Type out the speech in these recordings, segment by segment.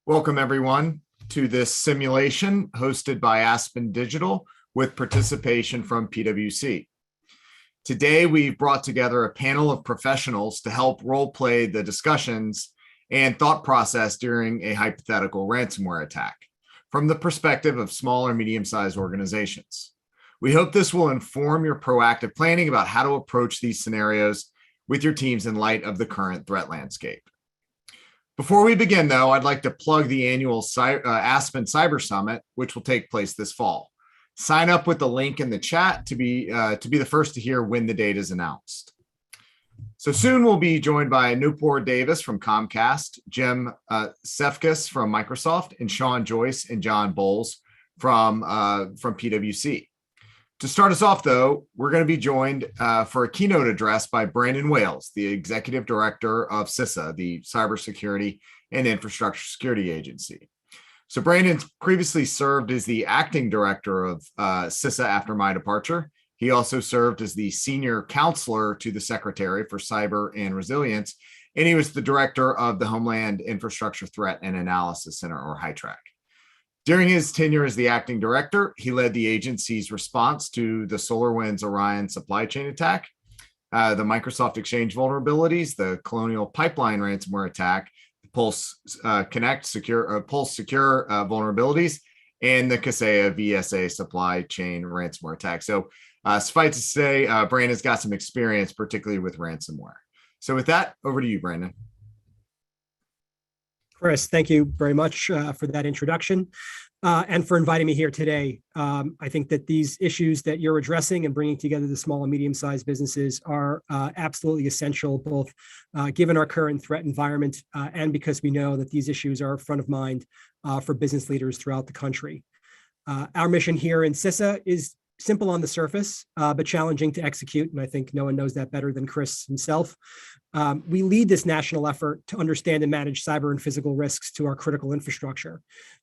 Welcome, everyone, to this simulation hosted by Aspen Digital with participation from PwC. Today, we've brought together a panel of professionals to help role-play the discussions and thought process during a hypothetical ransomware attack from the perspective of small or medium-sized organizations. We hope this will inform your proactive planning about how to approach these scenarios with your teams in light of the current threat landscape. Before we begin, though, I'd like to plug the annual Aspen Cyber Summit, which will take place this fall. Sign up with the link in the chat to be the first to hear when the date is announced. So soon we'll be joined by Nupur Davis from Comcast, Jim Sefkis from Microsoft, and Sean Joyce and John Bowles from PwC. To start us off, though, we're going to be joined for a keynote address by Brandon Wales, the Executive Director of CISA, the Cybersecurity and Infrastructure Security Agency. So Brandon previously served as the Acting Director of CISA after my departure. He also served as the Senior Counselor to the Secretary for Cyber and Resilience, and he was the Director of the Homeland Infrastructure Threat and Analysis Center, or HITRAC. During his tenure as the acting director, he led the agency's response to the SolarWinds Orion supply chain attack, the Microsoft Exchange vulnerabilities, the Colonial Pipeline ransomware attack, the Pulse Secure vulnerabilities, and the Kaseya VSA supply chain ransomware attack. So suffice to say, Brandon's got some experience, particularly with ransomware. So with that, over to you, Brandon. Chris, thank you very much for that introduction and for inviting me here today. I think that these issues that you're addressing and bringing together the small and medium-sized businesses are absolutely essential, both given our current threat environment and because we know that these issues are front of mind for business leaders throughout the country. Our mission here in CISA is simple on the surface, but challenging to execute. And I think no one knows that better than Chris himself. We lead this national effort to understand and manage cyber and physical risks to our critical infrastructure.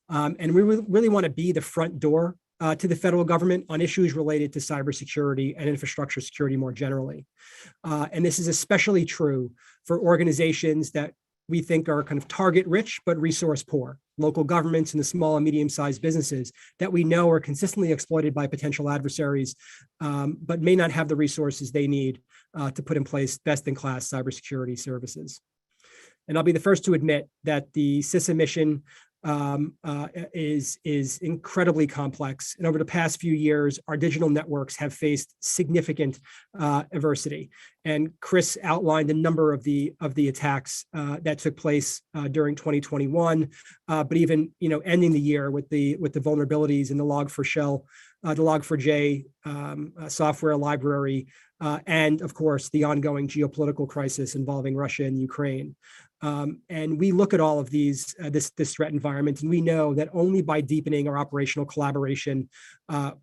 And we really want to be the front door to the federal government on issues related to cybersecurity and infrastructure security more generally. And this is especially true for organizations that we think are kind of target rich, but resource poor, local governments and the small and medium-sized businesses that we know are consistently exploited by potential adversaries, but may not have the resources they need to put in place best-in-class cybersecurity services. And I'll be the first to admit that the CISA mission is incredibly complex. And over the past few years, our digital networks have faced significant adversity. And Chris outlined a number of the attacks that took place during 2021, but even ending the year with the vulnerabilities in the Log4Shell, the Log4j software library, and of course the ongoing geopolitical crisis involving Russia and Ukraine. And we look at all of these, this threat environment, and we know that only by deepening our operational collaboration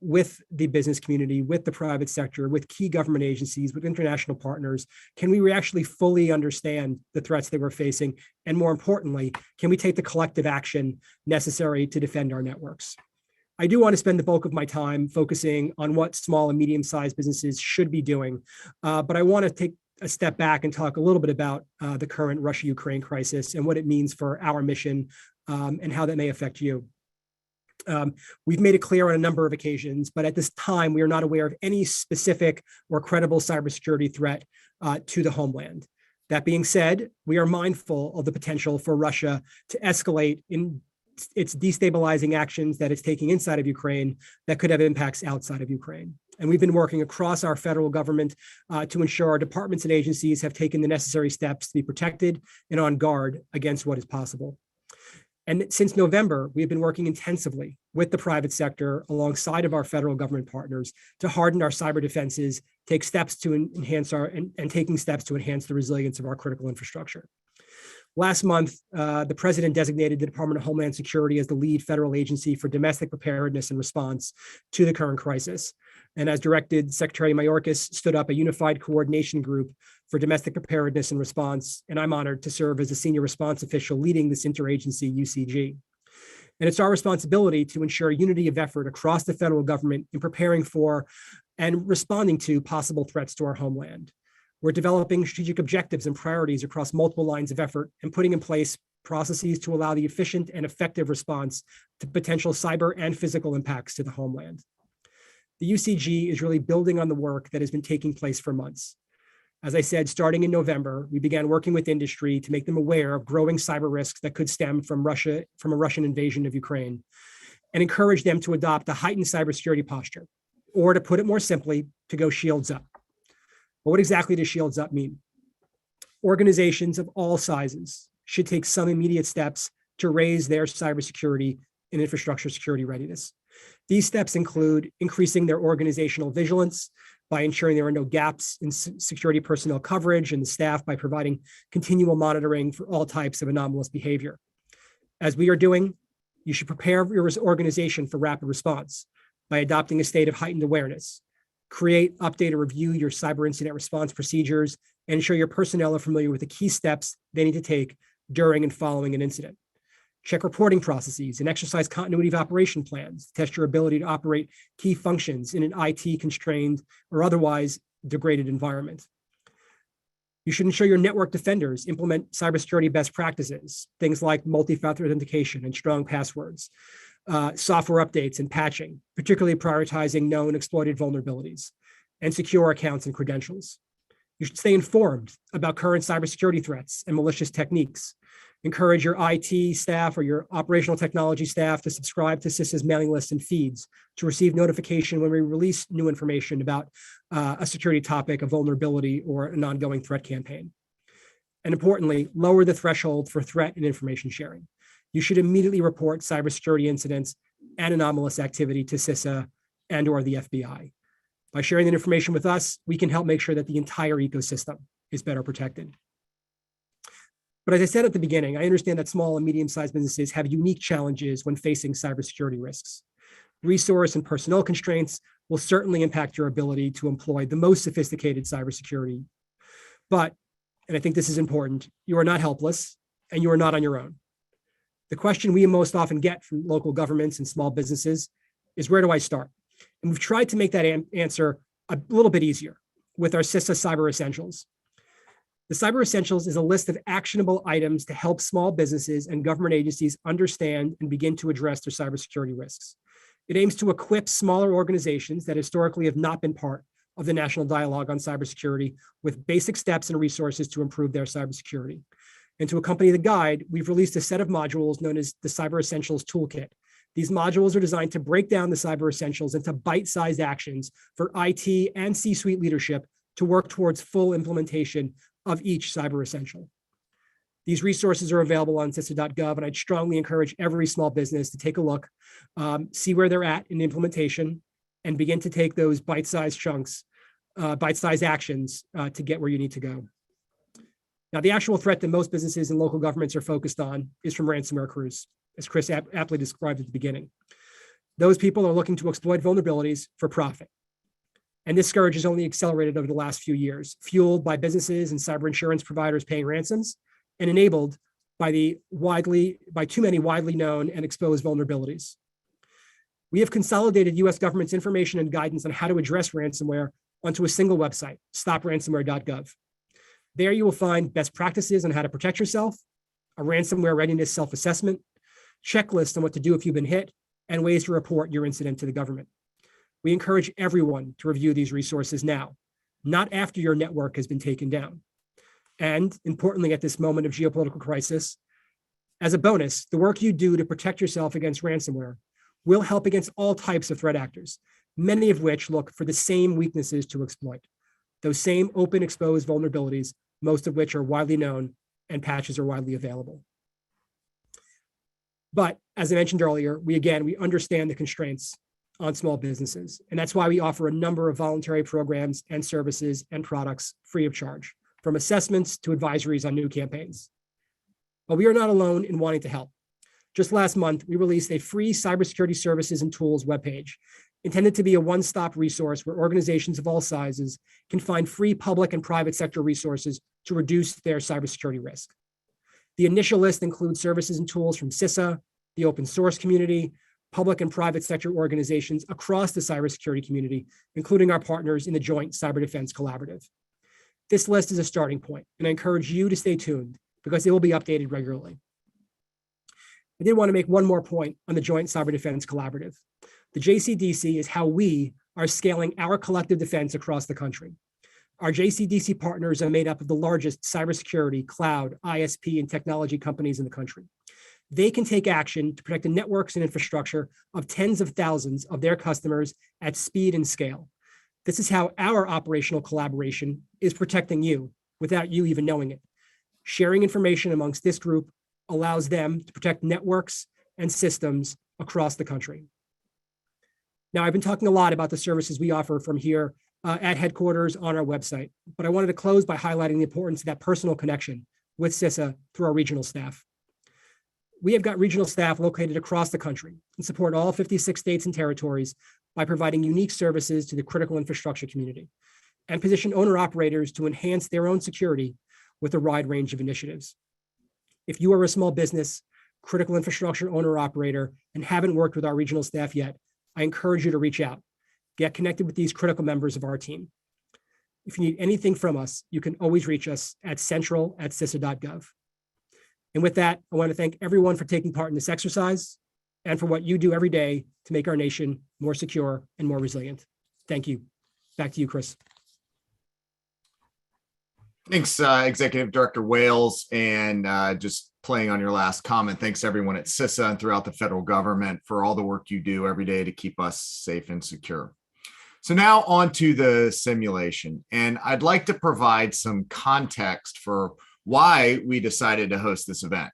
with the business community, with the private sector, with key government agencies, with international partners, can we actually fully understand the threats that we're facing, and more importantly, can we take the collective action necessary to defend our networks? I do want to spend the bulk of my time focusing on what small and medium-sized businesses should be doing, but I want to take a step back and talk a little bit about the current Russia-Ukraine crisis and what it means for our mission and how that may affect you. We've made it clear on a number of occasions, but at this time, we are not aware of any specific or credible cybersecurity threat to the homeland. That being said, we are mindful of the potential for Russia to escalate in its destabilizing actions that it's taking inside of Ukraine that could have impacts outside of Ukraine. And we've been working across our federal government to ensure our departments and agencies have taken the necessary steps to be protected and on guard against what is possible. And since November, we've been working intensively with the private sector alongside of our federal government partners to harden our cyber defenses, take steps to enhance taking steps to enhance the resilience of our critical infrastructure. Last month, the president designated the Department of Homeland Security as the lead federal agency for domestic preparedness and response to the current crisis. And as directed, Secretary Mayorkas stood up a unified coordination group for domestic preparedness and response, and I'm honored to serve as a senior response official leading this interagency UCG. And it's our responsibility to ensure unity of effort across the federal government in preparing for and responding to possible threats to our homeland. We're developing strategic objectives and priorities across multiple lines of effort and putting in place processes to allow the efficient and effective response to potential cyber and physical impacts to the homeland. The UCG is really building on the work that has been taking place for months. As I said, starting in November, we began working with industry to make them aware of growing cyber risks that could stem from a Russian invasion of Ukraine, and encourage them to adopt a heightened cybersecurity posture, or to put it more simply, to go shields up. But what exactly does shields up mean? Organizations of all sizes should take some immediate steps to raise their cybersecurity and infrastructure security readiness. These steps include increasing their organizational vigilance by ensuring there are no gaps in security personnel coverage, and the staff by providing continual monitoring for all types of anomalous behavior. As we are doing, you should prepare your organization for rapid response by adopting a state of heightened awareness. Create, update, or review your cyber incident response procedures, and ensure your personnel are familiar with the key steps they need to take during and following an incident. Check reporting processes and exercise continuity of operation plans to test your ability to operate key functions in an IT-constrained or otherwise degraded environment. You should ensure your network defenders implement cybersecurity best practices, things like multi-factor authentication and strong passwords, software updates and patching, particularly prioritizing known exploited vulnerabilities, and secure accounts and credentials. You should stay informed about current cybersecurity threats and malicious techniques. Encourage your IT staff or your operational technology staff to subscribe to CISA's mailing lists and feeds to receive notification when we release new information about a security topic, a vulnerability, or an ongoing threat campaign. And importantly, lower the threshold for threat and information sharing. You should immediately report cybersecurity incidents and anomalous activity to CISA and or the FBI. By sharing that information with us, we can help make sure that the entire ecosystem is better protected. But as I said at the beginning, I understand that small and medium-sized businesses have unique challenges when facing cybersecurity risks. Resource and personnel constraints will certainly impact your ability to employ the most sophisticated cybersecurity. But, and I think this is important, you are not helpless and you are not on your own. The question we most often get from local governments and small businesses is, where do I start? And we've tried to make that answer a little bit easier with our CISA Cyber Essentials. The Cyber Essentials is a list of actionable items to help small businesses and government agencies understand and begin to address their cybersecurity risks. It aims to equip smaller organizations that historically have not been part of the national dialogue on cybersecurity with basic steps and resources to improve their cybersecurity. And to accompany the guide, we've released a set of modules known as the Cyber Essentials Toolkit. These modules are designed to break down the Cyber Essentials into bite-sized actions for IT and C-suite leadership to work towards full implementation of each cyber essential. These resources are available on CISA.gov, and I'd strongly encourage every small business to take a look, see where they're at in implementation, and begin to take those bite-sized chunks, bite-sized actions to get where you need to go. Now, the actual threat that most businesses and local governments are focused on is from ransomware crews, as Chris aptly described at the beginning. Those people are looking to exploit vulnerabilities for profit. And this scourge has only accelerated over the last few years, fueled by businesses and cyber insurance providers paying ransoms, and enabled by too many widely known and exposed vulnerabilities. We have consolidated US government's information and guidance on how to address ransomware onto a single website, stopransomware.gov. There you will find best practices on how to protect yourself, a ransomware readiness self-assessment, checklists on what to do if you've been hit, and ways to report your incident to the government. We encourage everyone to review these resources now, not after your network has been taken down. And importantly, at this moment of geopolitical crisis, as a bonus, the work you do to protect yourself against ransomware will help against all types of threat actors, many of which look for the same weaknesses to exploit, those same open exposed vulnerabilities, most of which are widely known and patches are widely available. But as I mentioned earlier, we understand the constraints on small businesses. And that's why we offer a number of voluntary programs and services and products free of charge, from assessments to advisories on new campaigns. But we are not alone in wanting to help. Just last month, we released a free cybersecurity services and tools webpage intended to be a one-stop resource where organizations of all sizes can find free public and private sector resources to reduce their cybersecurity risk. The initial list includes services and tools from CISA, the open source community, public and private sector organizations across the cybersecurity community, including our partners in the Joint Cyber Defense Collaborative. This list is a starting point, and I encourage you to stay tuned because it will be updated regularly. I did want to make one more point on the Joint Cyber Defense Collaborative. The JCDC is how we are scaling our collective defense across the country. Our JCDC partners are made up of the largest cybersecurity, cloud, ISP, and technology companies in the country. They can take action to protect the networks and infrastructure of tens of thousands of their customers at speed and scale. This is how our operational collaboration is protecting you without you even knowing it. Sharing information amongst this group allows them to protect networks and systems across the country. Now, I've been talking a lot about the services we offer from here at headquarters on our website, but I wanted to close by highlighting the importance of that personal connection with CISA through our regional staff. We have got regional staff located across the country and support all 56 states and territories by providing unique services to the critical infrastructure community and position owner-operators to enhance their own security with a wide range of initiatives. If you are a small business, critical infrastructure owner-operator, and haven't worked with our regional staff yet, I encourage you to reach out. Get connected with these critical members of our team. If you need anything from us, you can always reach us at central@cisa.gov. And with that, I want to thank everyone for taking part in this exercise and for what you do every day to make our nation more secure and more resilient. Thank you. Back to you, Chris. Thanks, Executive Director Wales. And just playing on your last comment, thanks everyone at CISA and throughout the federal government for all the work you do every day to keep us safe and secure. So now on to the simulation. And I'd like to provide some context for why we decided to host this event.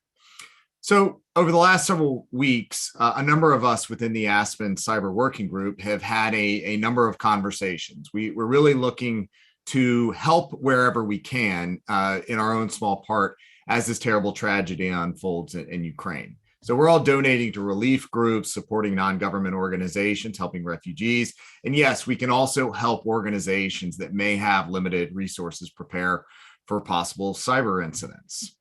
So over the last several weeks, a number of us within the Aspen Cyber Working Group have had a number of conversations. We're really looking to help wherever we can in our own small part as this terrible tragedy unfolds in Ukraine. So we're all donating to relief groups, supporting non-government organizations, helping refugees. And yes, we can also help organizations that may have limited resources prepare for possible cyber incidents.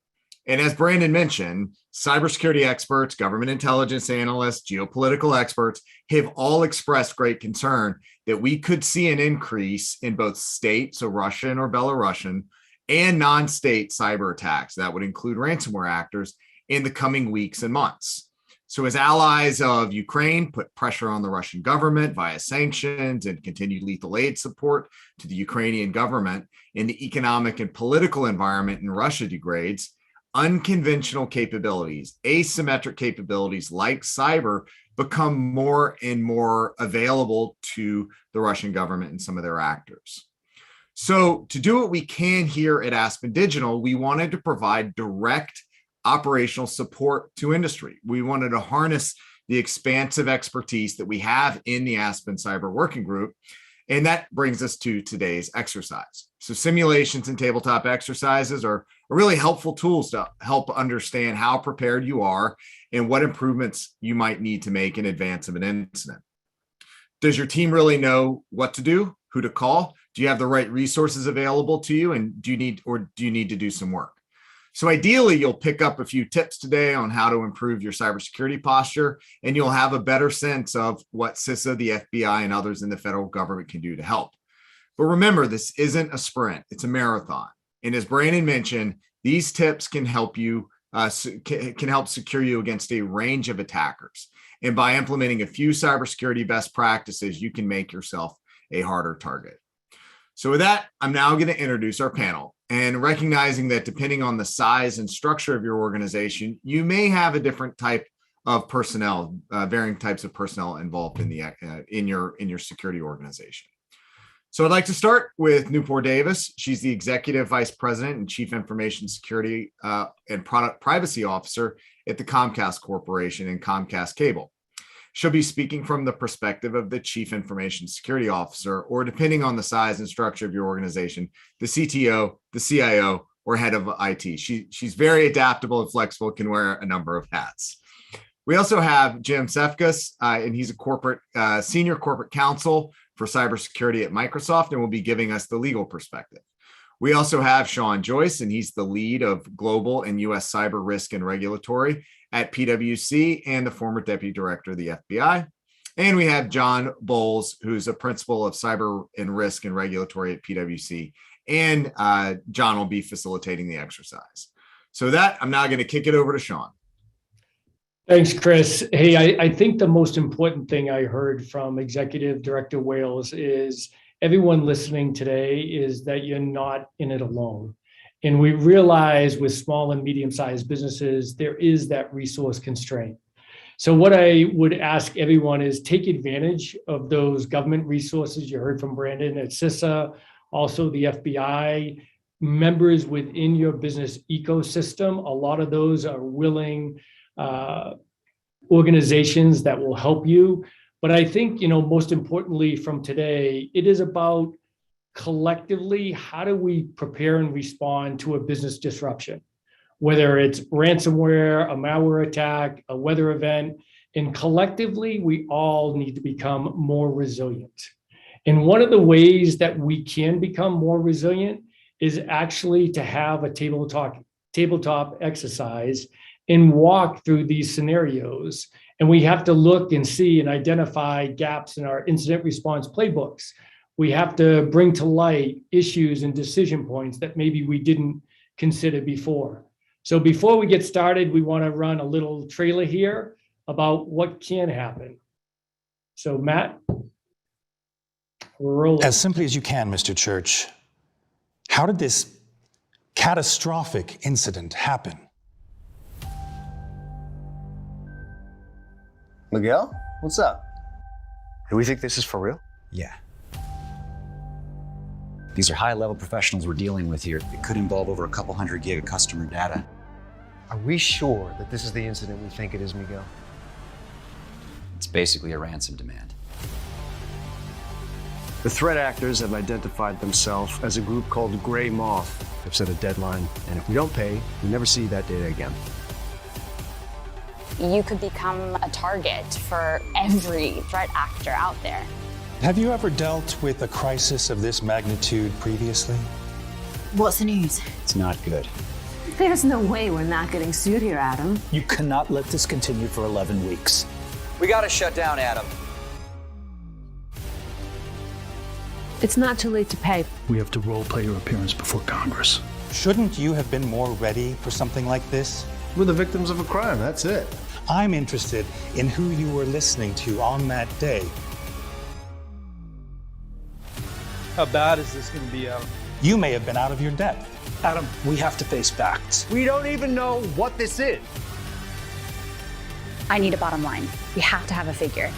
And as Brandon mentioned, cybersecurity experts, government intelligence analysts, geopolitical experts have all expressed great concern that we could see an increase in both state, so Russian or Belarusian, and non-state cyber attacks. That would include ransomware actors in the coming weeks and months. So as allies of Ukraine put pressure on the Russian government via sanctions and continued lethal aid support to the Ukrainian government, and the economic and political environment in Russia degrades, unconventional capabilities, asymmetric capabilities like cyber become more and more available to the Russian government and some of their actors. So to do what we can here at Aspen Digital, we wanted to provide direct operational support to industry. We wanted to harness the expansive expertise that we have in the Aspen Cyber Working Group. And that brings us to today's exercise. So simulations and tabletop exercises are really helpful tools to help understand how prepared you are and what improvements you might need to make in advance of an incident. Does your team really know what to do, who to call? Do you have the right resources available to you? And do you need to do some work? So ideally, you'll pick up a few tips today on how to improve your cybersecurity posture, and you'll have a better sense of what CISA, the FBI, and others in the federal government can do to help. But remember, this isn't a sprint, it's a marathon. And as Brandon mentioned, these tips can help you, can help secure you against a range of attackers. And by implementing a few cybersecurity best practices, you can make yourself a harder target. So with that, I'm now going to introduce our panel. And recognizing that depending on the size and structure of your organization, you may have a different type of personnel, varying types of personnel involved in your security organization. So I'd like to start with Newport Davis. She's the Executive Vice President and Chief Information Security and Product Privacy Officer at the Comcast Corporation and Comcast Cable. She'll be speaking from the perspective of the Chief Information Security Officer, or depending on the size and structure of your organization, the CTO, the CIO, or head of IT. She's very adaptable and flexible, can wear a number of hats. We also have Jim Sefkas, and he's a senior corporate counsel for cybersecurity at Microsoft, and will be giving us the legal perspective. We also have Sean Joyce, and he's the lead of global and US cyber risk and regulatory at PwC and the former deputy director of the FBI. And we have John Bowles, who's a principal of cyber and risk and regulatory at PwC. And John will be facilitating the exercise. So that, I'm now going to kick it over to Sean. Thanks, Chris. Hey, I think the most important thing I heard from Executive Director Wales is everyone listening today is that you're not in it alone. And we realize with small and medium-sized businesses, there is that resource constraint. So what I would ask everyone is take advantage of those government resources. You heard from Brandon at CISA, also the FBI, members within your business ecosystem. A lot of those are willing organizations that will help you. But I think, most importantly from today, it is about collectively, how do we prepare and respond to a business disruption? Whether it's ransomware, a malware attack, a weather event, and collectively, we all need to become more resilient. And one of the ways that we can become more resilient is actually to have a tabletop exercise and walk through these scenarios. And we have to look and see and identify gaps in our incident response playbooks. We have to bring to light issues and decision points that maybe we didn't consider before. So before we get started, we want to run a little trailer here about what can happen. So Matt, roll it. As simply as you can, Mr. Church, how did this catastrophic incident happen? Miguel, what's up? Do we think this is for real? Yeah. These are high-level professionals we're dealing with here. It could involve over a couple hundred gig of customer data. Are we sure that this is the incident we think it is, Miguel? It's basically a ransom demand. The threat actors have identified themselves as a group called Gray Moth. They've set a deadline, and if we don't pay, we never see that data again. You could become a target for every threat actor out there. Have you ever dealt with a crisis of this magnitude previously? What's the news? It's not good. There's no way we're not getting sued here, Adam. You cannot let this continue for 11 weeks. We gotta shut down, Adam. It's not too late to pay. We have to role play your appearance before Congress. Shouldn't you have been more ready for something like this? We're the victims of a crime, that's it. I'm interested in who you were listening to on that day. How bad is this going to be, Adam? You may have been out of your depth. Adam, we have to face facts. We don't even know what this is. I need a bottom line. We have to have a figure.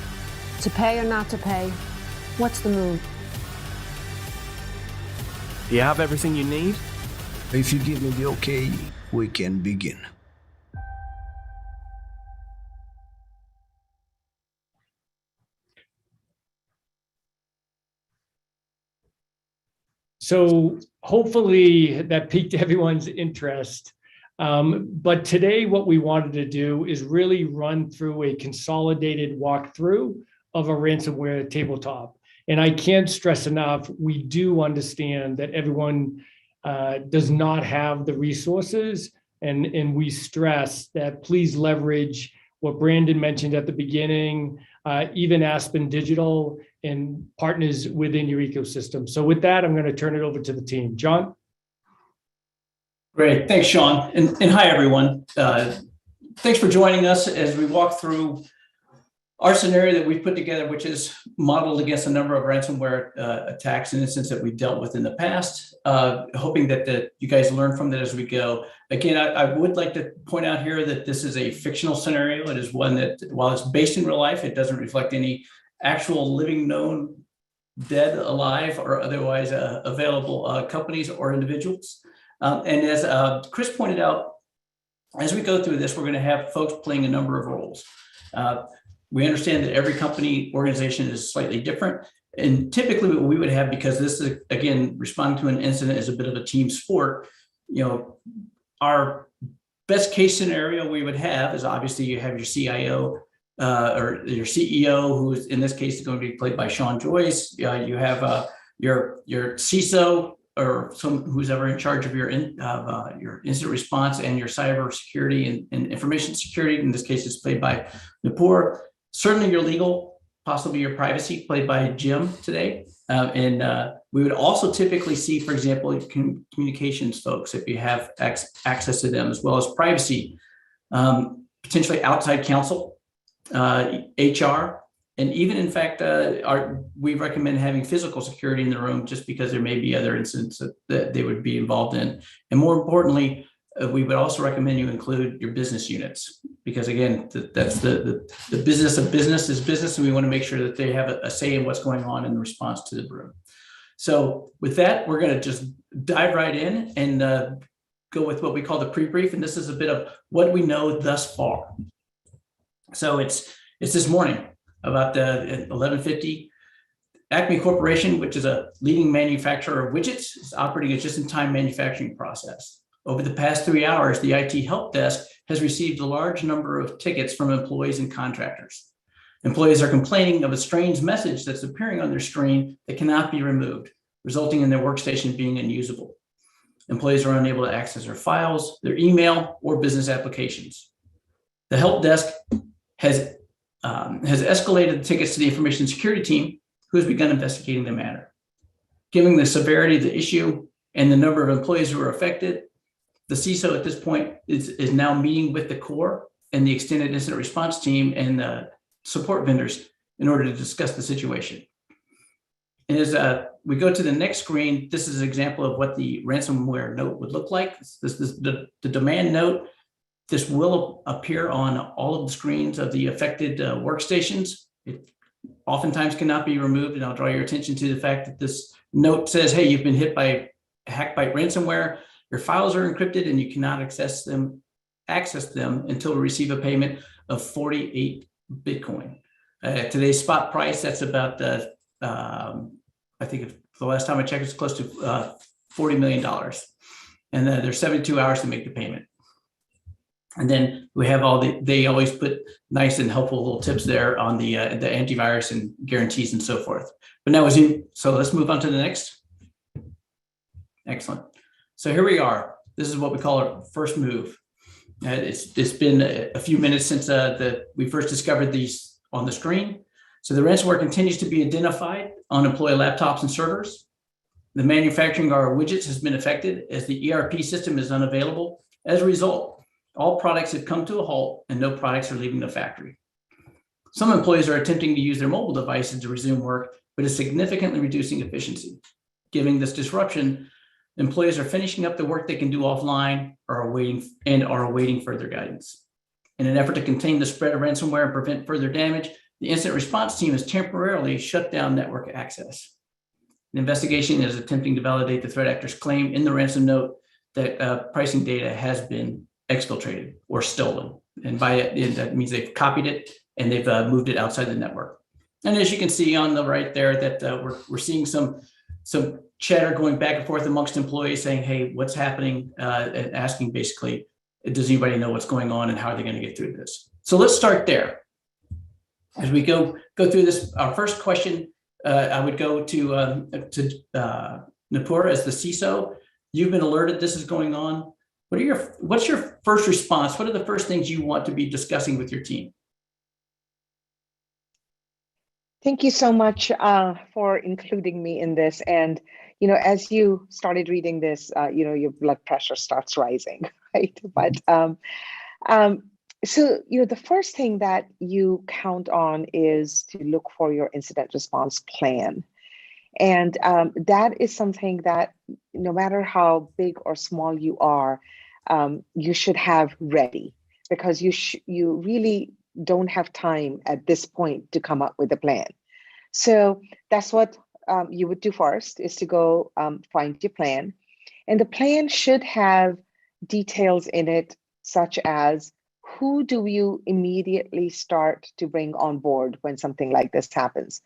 To pay or not to pay? What's the move? Do you have everything you need? If you give me the okay, we can begin. So hopefully that piqued everyone's interest. But today what we wanted to do is really run through a consolidated walkthrough of a ransomware tabletop. And I can't stress enough, we do understand that everyone does not have the resources. And we stress that please leverage what Brandon mentioned at the beginning, even Aspen Digital and partners within your ecosystem. So with that, I'm going to turn it over to the team. John? Great. Thanks, Sean. And hi, everyone. Thanks for joining us as we walk through our scenario that we've put together, which is modeled against a number of ransomware attacks and incidents that we've dealt with in the past, hoping that you guys learn from that as we go. Again, I would like to point out here that this is a fictional scenario. It is one that, while it's based in real life, it doesn't reflect any actual living, known, dead, alive, or otherwise available companies or individuals. And as Chris pointed out, as we go through this, we're going to have folks playing a number of roles. We understand that every company organization is slightly different. And typically what we would have, because this is, again, responding to an incident is a bit of a team sport, our best case scenario we would have is obviously you have your CIO or your CEO, who is in this case is going to be played by Sean Joyce. You have your CISO, or who's ever in charge of your incident response and your cybersecurity and information security. In this case, it's played by Nupur. Certainly your legal, possibly your privacy, played by Jim today. And we would also typically see, for example, communications folks, if you have access to them, as well as privacy. potentially outside counsel, HR, and even in fact, we recommend having physical security in the room just because there may be other incidents that they would be involved in. And more importantly, we would also recommend you include your business units, because again, that's the business of business is business, and we want to make sure that they have a say in what's going on in response to the room. So with that, we're going to just dive right in and go with what we call the pre-brief, and this is a bit of what we know thus far. So it's this morning about 11:50. Acme Corporation, which is a leading manufacturer of widgets, is operating a just-in-time manufacturing process. Over the past 3 hours, the IT help desk has received a large number of tickets from employees and contractors. Employees are complaining of a strange message that's appearing on their screen that cannot be removed, resulting in their workstation being unusable. Employees are unable to access their files, their email, or business applications. The help desk has escalated the tickets to the information security team, who has begun investigating the matter. Given the severity of the issue and the number of employees who are affected, the CISO at this point is now meeting with the core and the extended incident response team and the support vendors in order to discuss the situation. And as we go to the next screen, this is an example of what the ransomware note would look like. This is the demand note. This will appear on all of the screens of the affected workstations. It oftentimes cannot be removed, and I'll draw your attention to the fact that this note says, hey, you've been hacked by ransomware. Your files are encrypted and you cannot access them until we receive a payment of 48 Bitcoin. Today's spot price, that's about, I think the last time I checked, it's close to $40 million. And there's 72 hours to make the payment. And then we have they always put nice and helpful little tips there on the antivirus and guarantees and so forth. But now, so let's move on to the next. Excellent. So here we are. This is what we call our first move. It's been a few minutes since we first discovered these on the screen. So the ransomware continues to be identified on employee laptops and servers. The manufacturing of our widgets has been affected as the ERP system is unavailable. As a result, all products have come to a halt and no products are leaving the factory. Some employees are attempting to use their mobile devices to resume work, but is significantly reducing efficiency. Given this disruption, employees are finishing up the work they can do offline or are awaiting further guidance. In an effort to contain the spread of ransomware and prevent further damage, the incident response team has temporarily shut down network access. An investigation is attempting to validate the threat actor's claim in the ransom note that pricing data has been exfiltrated or stolen. And by it, that means they've copied it and they've moved it outside the network. And as you can see on the right there, that we're seeing some chatter going back and forth amongst employees saying, hey, what's happening? And asking basically, does anybody know what's going on and how are they going to get through this? So let's start there. As we go through this, our first question, I would go to Nupur as the CISO. You've been alerted this is going on. What's your first response? What are the first things you want to be discussing with your team? Thank you so much for including me in this. And, as you started reading this, your blood pressure starts rising, right? But so, the first thing that you count on is to look for your incident response plan. And that is something that no matter how big or small you are, you should have ready, because you really don't have time at this point to come up with a plan. So that's what you would do first, is to go find your plan. And the plan should have details in it, such as who do you immediately start to bring on board when something like this happens.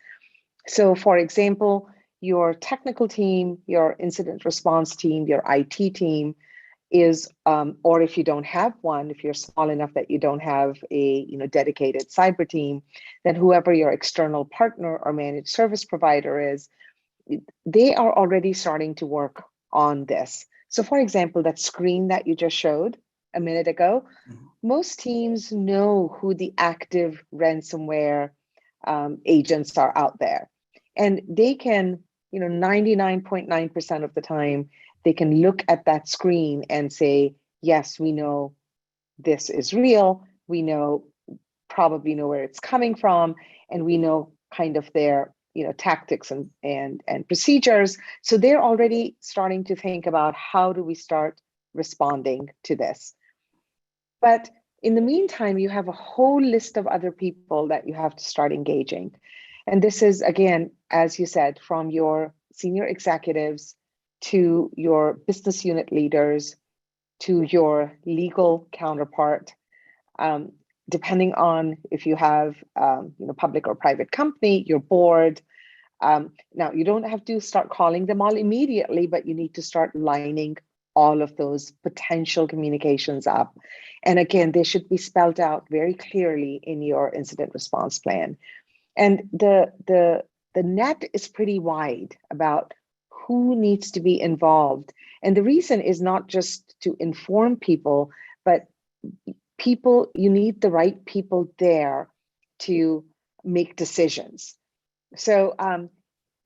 So for example, your technical team, your incident response team, your IT team is, or if you don't have one, if you're small enough that you don't have a dedicated cyber team, then whoever your external partner or managed service provider is, they are already starting to work on this. So for example, that screen that you just showed a minute ago, most teams know who the active ransomware agents are out there. And they can, 99.9% of the time, they can look at that screen and say, yes, we know this is real. we probably know where it's coming from, and we know kind of their tactics and procedures. So they're already starting to think about how do we start responding to this. But in the meantime, you have a whole list of other people that you have to start engaging. And this is, again, as you said, from your senior executives to your business unit leaders to your legal counterpart, depending on if you have public or private company, your board. Now, you don't have to start calling them all immediately, but you need to start lining all of those potential communications up. And again, they should be spelled out very clearly in your incident response plan. And the net is pretty wide about who needs to be involved. And the reason is not just to inform people, but you need the right people there to make decisions. So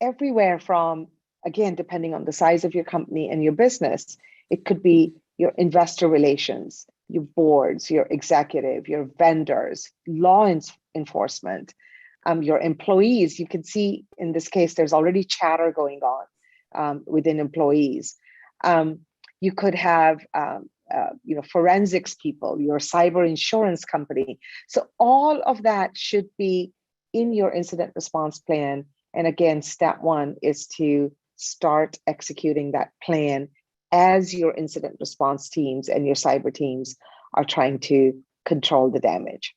everywhere from, again, depending on the size of your company and your business, it could be your investor relations, your boards, your executive, your vendors, law enforcement, your employees. You can see in this case, there's already chatter going on within employees. You could have forensics people, your cyber insurance company. So all of that should be in your incident response plan. And again, step one is to start executing that plan as your incident response teams and your cyber teams are trying to control the damage.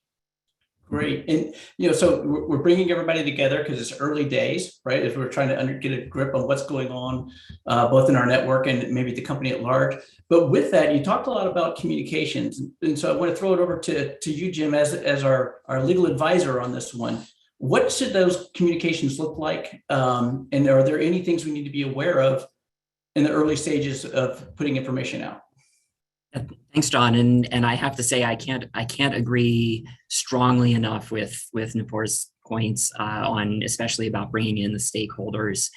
Great. And, so we're bringing everybody together because it's early days, right? As we're trying to get a grip on what's going on, both in our network and maybe the company at large. But with that, you talked a lot about communications. And so I want to throw it over to you, Jim, as our legal advisor on this one. What should those communications look like? And are there any things we need to be aware of in the early stages of putting information out? Thanks, John. And I have to say, I can't agree strongly enough with Nopor's points on, especially about bringing in the stakeholders.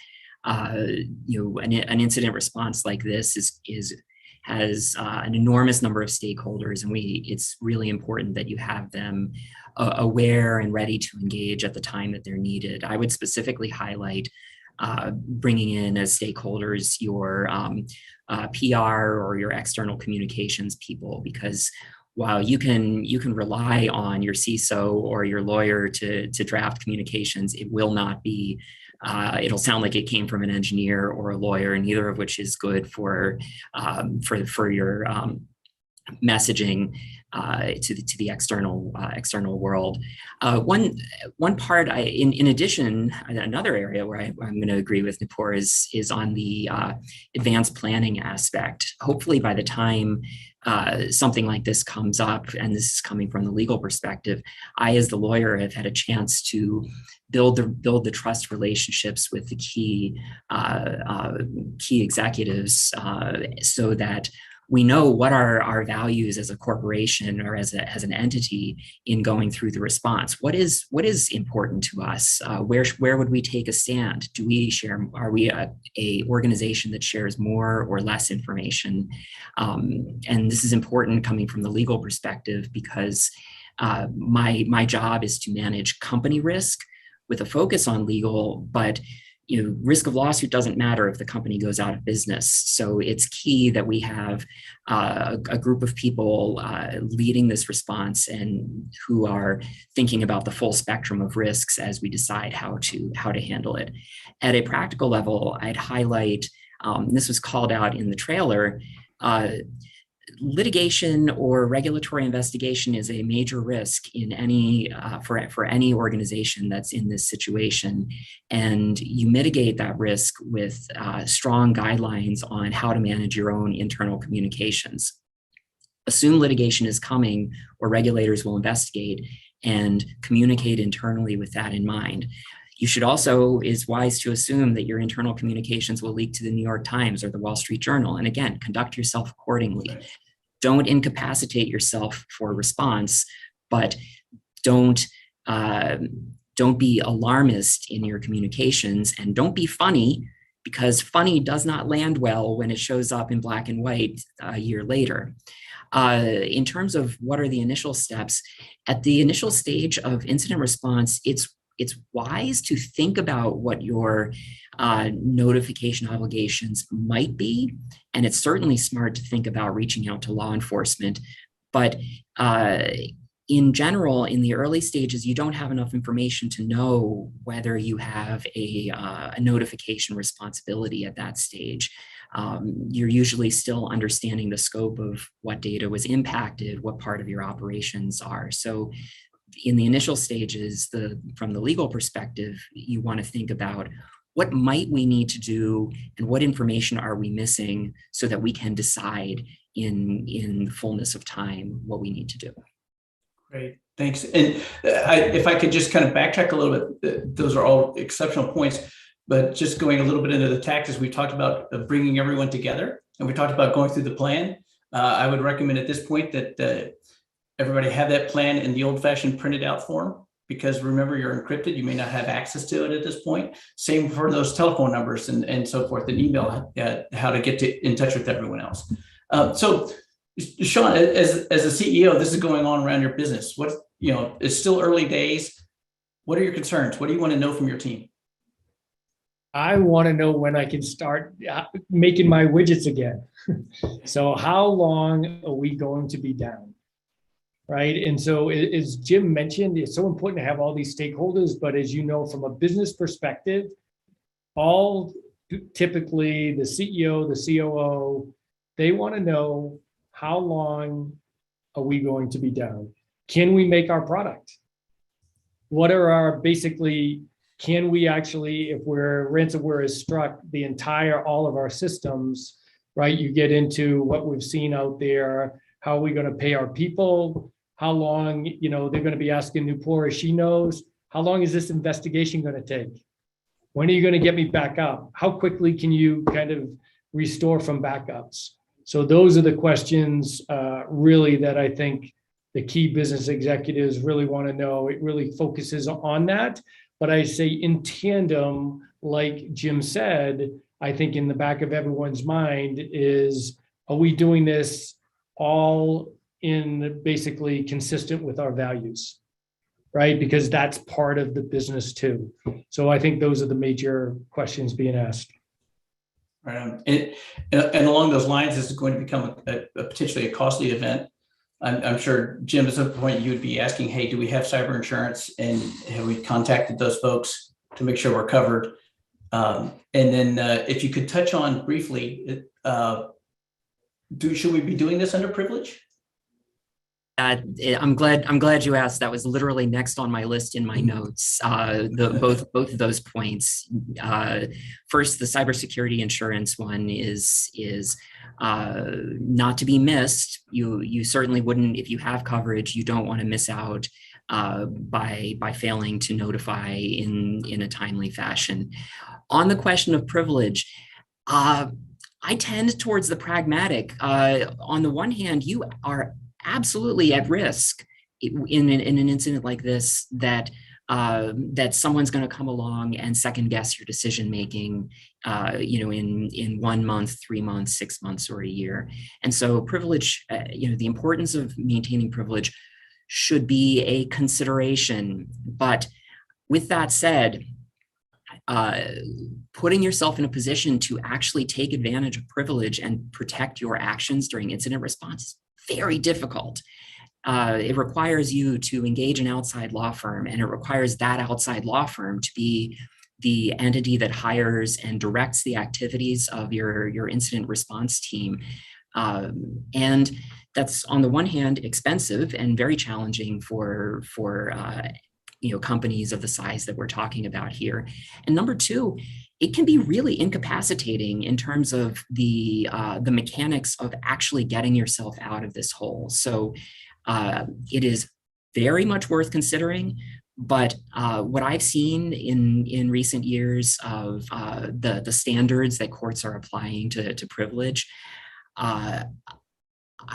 An incident response like this has an enormous number of stakeholders, and it's really important that you have them aware and ready to engage at the time that they're needed. I would specifically highlight bringing in as stakeholders your PR or your external communications people, because while you can rely on your CISO or your lawyer to draft communications, it will not be. It'll sound like it came from an engineer or a lawyer, and neither of which is good for your messaging to the external world. One part, in addition, another area where I'm going to agree with Nupur is on the advanced planning aspect. Hopefully, by the time something like this comes up, and this is coming from the legal perspective, I, as the lawyer, have had a chance to build the trust relationships with the key executives, so that we know what are our values as a corporation or as an entity in going through the response. What is important to us? Where would we take a stand? Are we a organization that shares more or less information? And this is important coming from the legal perspective, because my job is to manage company risk with a focus on legal, but risk of lawsuit doesn't matter if the company goes out of business. So it's key that we have a group of people leading this response and who are thinking about the full spectrum of risks as we decide how to handle it. At a practical level, I'd highlight, this was called out in the trailer, litigation or regulatory investigation is a major risk in for any organization that's in this situation, and you mitigate that risk with strong guidelines on how to manage your own internal communications. Assume litigation is coming, or regulators will investigate, and communicate internally with that in mind. You should also, is wise to assume that your internal communications will leak to the New York Times or the Wall Street Journal. And again, conduct yourself accordingly. Don't incapacitate yourself for response, but don't be alarmist in your communications, and don't be funny, because funny does not land well when it shows up in black and white a year later. In terms of what are the initial steps, at the initial stage of incident response, it's wise to think about what your notification obligations might be. And it's certainly smart to think about reaching out to law enforcement. But in general, in the early stages, you don't have enough information to know whether you have a notification responsibility at that stage. You're usually still understanding the scope of what data was impacted, what part of your operations are. So in the initial stages, from the legal perspective, you want to think about what might we need to do and what information are we missing so that we can decide in the fullness of time what we need to do. Great, thanks. And if I could just kind of backtrack a little bit, those are all exceptional points, but just going a little bit into the tactics, we talked about bringing everyone together, and we talked about going through the plan. I would recommend at this point that everybody have that plan in the old-fashioned printed out form, because remember, you're encrypted. You may not have access to it at this point. Same for those telephone numbers and so forth, and email, how to get in touch with everyone else. So Sean, as a CEO, this is going on around your business. It's still early days. What are your concerns? What do you want to know from your team? I want to know when I can start making my widgets again. So how long are we going to be down? Right. And so as Jim mentioned, it's so important to have all these stakeholders, but as you know, from a business perspective, typically the CEO, the COO, they want to know how long are we going to be down? Can we make our product? What are our can we actually, if ransomware is struck, all of our systems, right? You get into what we've seen out there. How are we going to pay our people? How long, they're going to be asking Nupur, she knows. How long is this investigation going to take? When are you going to get me back up? How quickly can you kind of restore from backups? So those are the questions really that I think the key business executives really want to know. It really focuses on that. But I say in tandem, like Jim said, I think in the back of everyone's mind is, are we doing this all in basically consistent with our values, right? Because that's part of the business too. So I think those are the major questions being asked. Right. And along those lines, this is going to become a potentially a costly event. I'm sure, Jim, at some point you would be asking, hey, do we have cyber insurance? And have we contacted those folks to make sure we're covered? And then if you could touch on briefly, should we be doing this under privilege? I'm glad you asked. That was literally next on my list in my notes. Both of those points. First, the cybersecurity insurance one is not to be missed. You certainly wouldn't, if you have coverage, you don't want to miss out by failing to notify in a timely fashion. On the question of privilege, I tend towards the pragmatic. On the one hand, you are absolutely at risk in an incident like this that someone's going to come along and second guess your decision making, in 1 month, 3 months, 6 months, or a year. And so privilege, the importance of maintaining privilege should be a consideration. But with that said, putting yourself in a position to actually take advantage of privilege and protect your actions during incident response, very difficult. It requires you to engage an outside law firm, and it requires that outside law firm to be the entity that hires and directs the activities of your incident response team. And that's, on the one hand, expensive and very challenging for companies of the size that we're talking about here. And number two, it can be really incapacitating in terms of the mechanics of actually getting yourself out of this hole. So it is very much worth considering. But what I've seen in recent years of the standards that courts are applying to privilege, I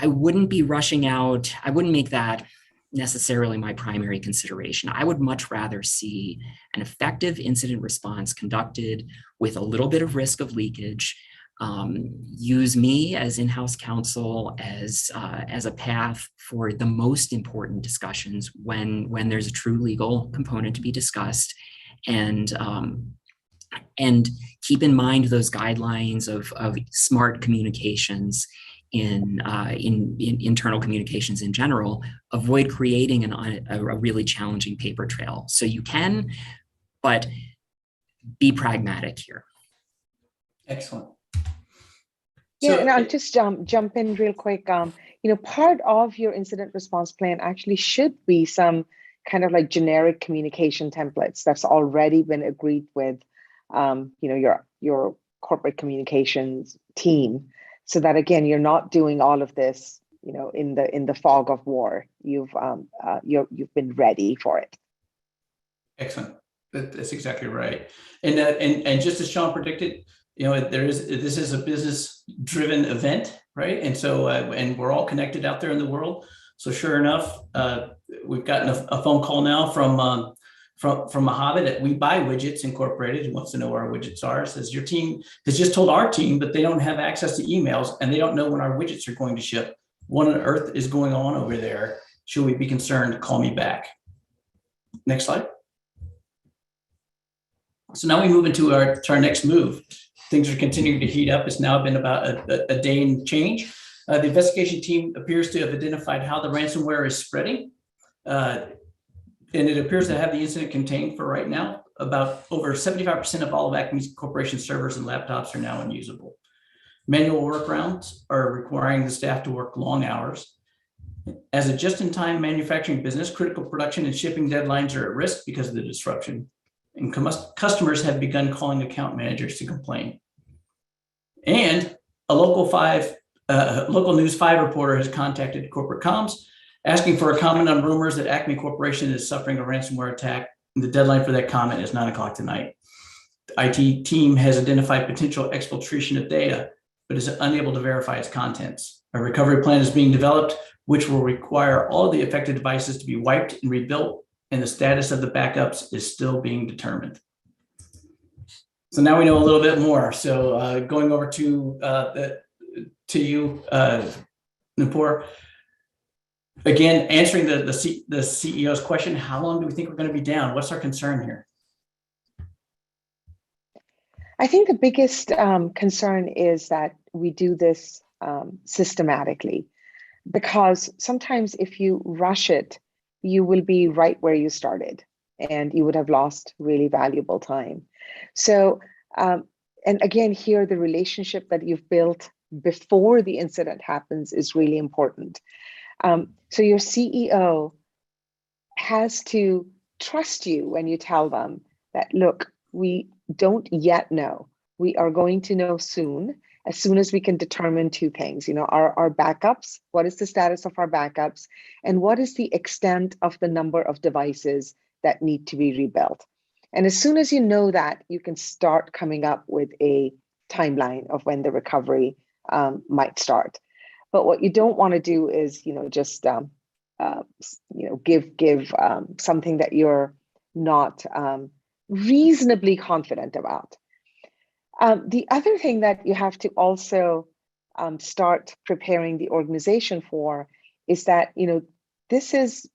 wouldn't be rushing out. I wouldn't make that necessarily my primary consideration. I would much rather see an effective incident response conducted with a little bit of risk of leakage, use me as in-house counsel as a path for the most important discussions when there's a true legal component to be discussed, and keep in mind those guidelines of smart communications in internal communications in general. Avoid creating a really challenging paper trail. So you can, but be pragmatic here. Excellent. Yeah, and I'll just jump in real quick. Part of your incident response plan actually should be some kind of like generic communication templates that's already been agreed with, your corporate communications team, so that again, you're not doing all of this, in the fog of war. You've been ready for it. Excellent. That's exactly right. And just as Sean predicted, this is a business-driven event, right? And so, and we're all connected out there in the world. So sure enough, we've gotten a phone call now from Mohammed at We Buy Widgets Incorporated, who wants to know where our widgets are. Says your team has just told our team, but they don't have access to emails and they don't know when our widgets are going to ship. What on earth is going on over there? Should we be concerned? Call me back. Next slide. So now we move into our next move. Things are continuing to heat up. It's now been about a day and change. The investigation team appears to have identified how the ransomware is spreading. And it appears to have the incident contained for right now. About over 75% of all of Acme Corporation servers and laptops are now unusable. Manual workarounds are requiring the staff to work long hours. As a just-in-time manufacturing business, critical production and shipping deadlines are at risk because of the disruption. And customers have begun calling account managers to complain. And a local News 5 reporter has contacted corporate comms, asking for a comment on rumors that Acme Corporation is suffering a ransomware attack. And the deadline for that comment is 9 o'clock tonight. The IT team has identified potential exfiltration of data, but is unable to verify its contents. A recovery plan is being developed, which will require all of the affected devices to be wiped and rebuilt, and the status of the backups is still being determined. So now we know a little bit more. So going over to you, Nupur. Again, answering the CEO's question, how long do we think we're going to be down? What's our concern here? I think the biggest concern is that we do this systematically, because sometimes if you rush it, you will be right where you started and you would have lost really valuable time. So, and again, here, the relationship that you've built before the incident happens is really important. So your CEO has to trust you when you tell them that, look, we don't yet know. We are going to know soon as we can determine two things, our backups, what is the status of our backups, and what is the extent of the number of devices that need to be rebuilt. And as soon as you know that, you can start coming up with a timeline of when the recovery might start. But what you don't want to do is, just give something that you're not reasonably confident about. The other thing that you have to also start preparing the organization for is that, this is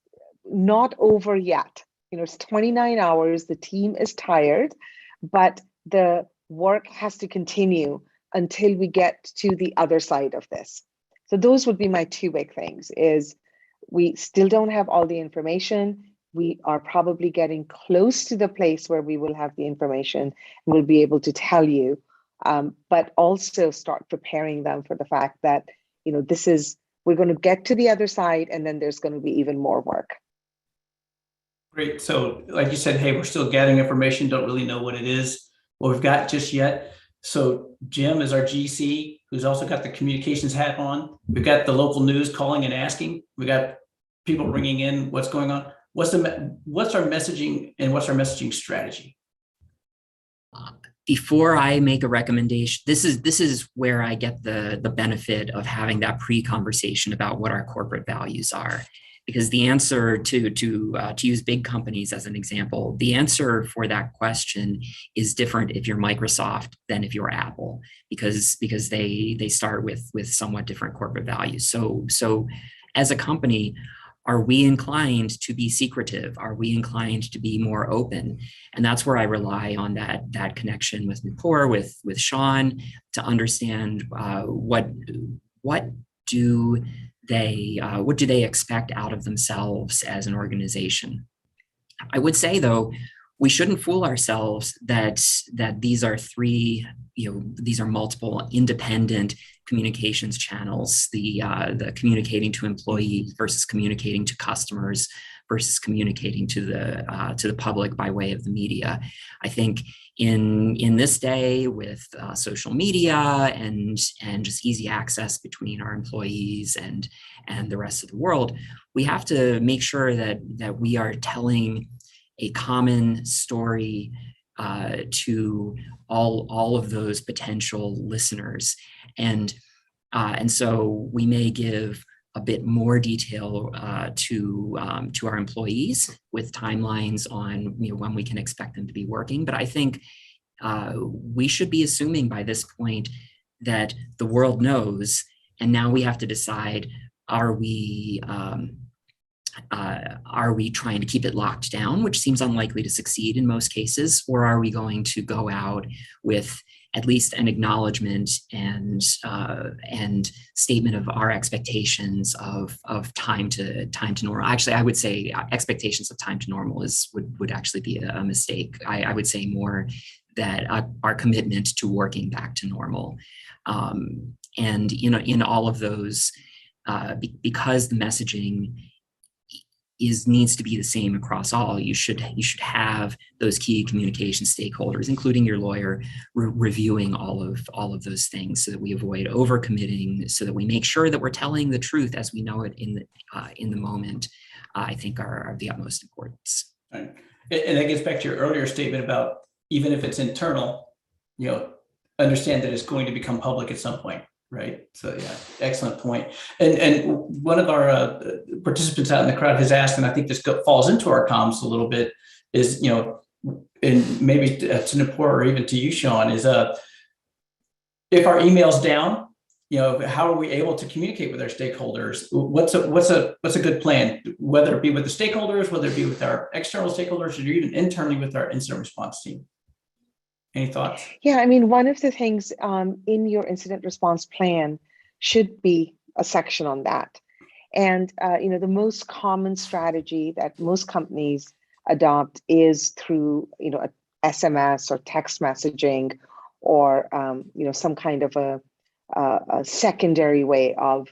not over yet. It's 29 hours, the team is tired, but the work has to continue until we get to the other side of this. So those would be my two big things. Is we still don't have all the information. We are probably getting close to the place where we will have the information and we'll be able to tell you, but also start preparing them for the fact that, we're going to get to the other side and then there's going to be even more work. Great. So like you said, hey, we're still gathering information, don't really know what it is, what we've got just yet. So Jim is our GC, who's also got the communications hat on. We've got the local news calling and asking. We got people ringing in what's going on. What's our messaging and what's our messaging strategy? Before I make a recommendation, this is where I get the benefit of having that pre-conversation about what our corporate values are. because the answer to use big companies as an example, the answer for that question is different if you're Microsoft than if you're Apple, because they start with somewhat different corporate values. So as a company, are we inclined to be secretive? Are we inclined to be more open? And that's where I rely on that connection with Nupur, with Sean, to understand what do they expect out of themselves as an organization. I would say, though, we shouldn't fool ourselves that these are these are multiple independent communications channels, the communicating to employees versus communicating to customers versus communicating to the public by way of the media. I think in this day with social media and just easy access between our employees and the rest of the world, we have to make sure that we are telling a common story to all of those potential listeners, and so we may give a bit more detail to our employees with timelines on when we can expect them to be working. But I think we should be assuming by this point that the world knows, and now we have to decide: are we trying to keep it locked down, which seems unlikely to succeed in most cases, or are we going to go out with at least an acknowledgement and statement of our expectations of time to normal? Actually, I would say expectations of time to normal would actually be a mistake. I would say more that our commitment to working back to normal, and in all of those, because the messaging needs to be the same across all. You should have those key communication stakeholders, including your lawyer, reviewing all of those things, so that we avoid overcommitting, so that we make sure that we're telling the truth as we know it in the moment. I think are of the utmost importance. Right. And that gets back to your earlier statement about, even if it's internal, understand that it's going to become public at some point. Right. So yeah, excellent point. And one of our participants out in the crowd has asked, and I think this falls into our comms a little bit, is, and maybe to Nupur or even to you, Sean, is if our email's down, how are we able to communicate with our stakeholders? What's a good plan, whether it be with the stakeholders, whether it be with our external stakeholders, or even internally with our incident response team? Any thoughts? Yeah, I mean, one of the things in your incident response plan should be a section on that. And, the most common strategy that most companies adopt is through, a SMS or text messaging, or, some kind of a secondary way of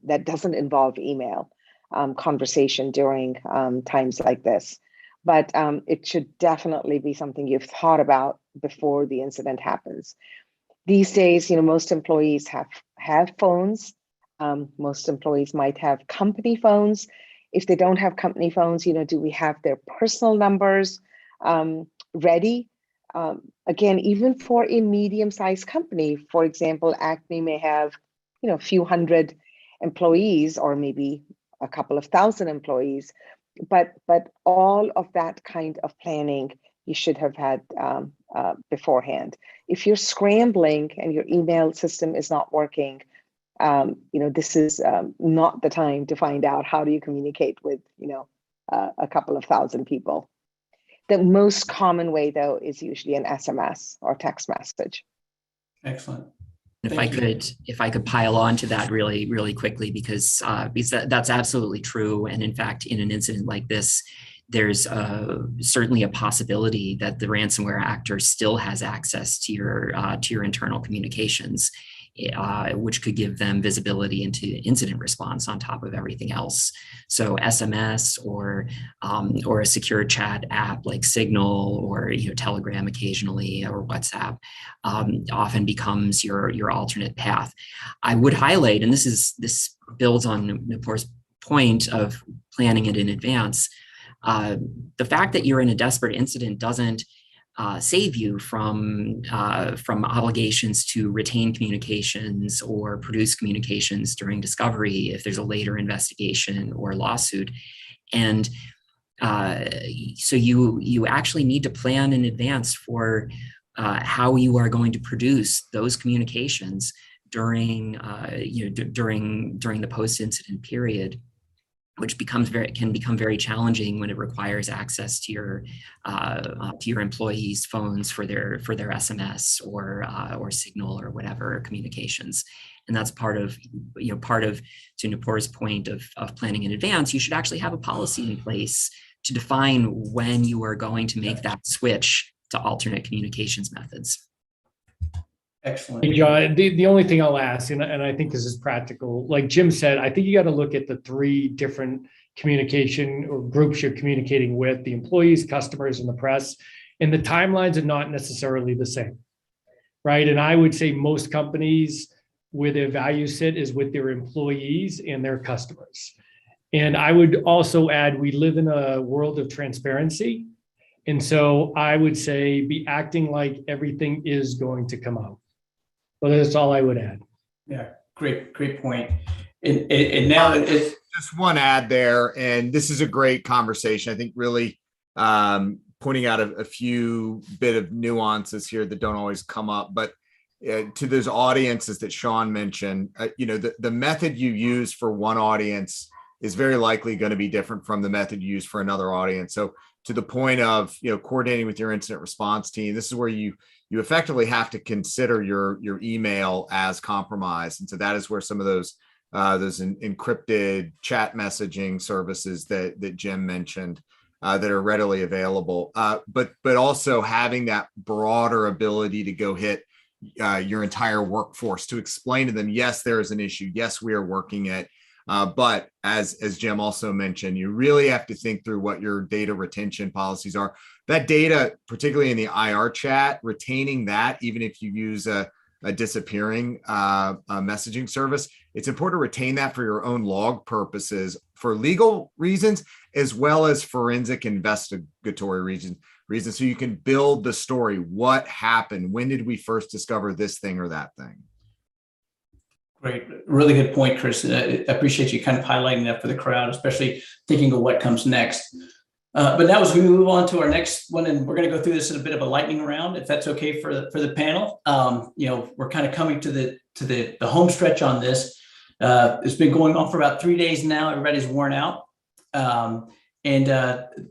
that doesn't involve email conversation during times like this. But it should definitely be something you've thought about before the incident happens. These days, most employees have phones. Most employees might have company phones. If they don't have company phones, do we have their personal numbers ready? Again, even for a medium-sized company, for example, Acme may have, a few hundred employees, or maybe a couple of thousand employees. But all of that kind of planning you should have had beforehand. If you're scrambling and your email system is not working, this is not the time to find out how do you communicate with a couple of thousand people. The most common way, though, is usually an SMS or text message. Excellent. If I could pile on to that really, really quickly, because that's absolutely true. And in fact, in an incident like this, there's certainly a possibility that the ransomware actor still has access to your internal communications, which could give them visibility into incident response on top of everything else. So SMS or a secure chat app like Signal, or Telegram occasionally, or WhatsApp often becomes your alternate path. I would highlight, and this builds on Nupur's point of planning it in advance. The fact that you're in a desperate incident doesn't save you from obligations to retain communications or produce communications during discovery if there's a later investigation or lawsuit. And so you actually need to plan in advance for how you are going to produce those communications during during the post-incident period, which can become very challenging when it requires access to your employees' phones for their SMS or Signal or whatever communications. And that's part of to Nopor's point of planning in advance. You should actually have a policy in place to define when you are going to make that switch to alternate communications methods. Excellent. Hey, John, the only thing I'll ask, and I think this is practical, like Jim said, I think you got to look at the 3 different communication or groups you're communicating with: the employees, customers, and the press. And the timelines are not necessarily the same, right? And I would say most companies, where their value sit is with their employees and their customers. And I would also add, we live in a world of transparency. And so I would say be acting like everything is going to come out. Well, that's all I would add. Yeah, great point. And now it's just one add there, and this is a great conversation. I think really pointing out a few bit of nuances here that don't always come up, but to those audiences that Sean mentioned, the method you use for one audience is very likely going to be different from the method you use for another audience. So to the point of coordinating with your incident response team, this is where you effectively have to consider your email as compromised, and so that is where some of those encrypted chat messaging services that Jim mentioned that are readily available, but also having that broader ability to go hit your entire workforce to explain to them, yes, there is an issue, yes, we are working it. But as Jim also mentioned, you really have to think through what your data retention policies are. That data, particularly in the IR chat, retaining that, even if you use a disappearing messaging service, it's important to retain that for your own log purposes, for legal reasons, as well as forensic investigatory reasons, so you can build the story. What happened? When did we first discover this thing or that thing? Great. Really good point, Chris. I appreciate you kind of highlighting that for the crowd, especially thinking of what comes next. But now as we move on to our next one, and we're going to go through this in a bit of a lightning round, if that's okay for the panel. We're kind of coming to the home stretch on this. It's been going on for about 3 days now. Everybody's worn out.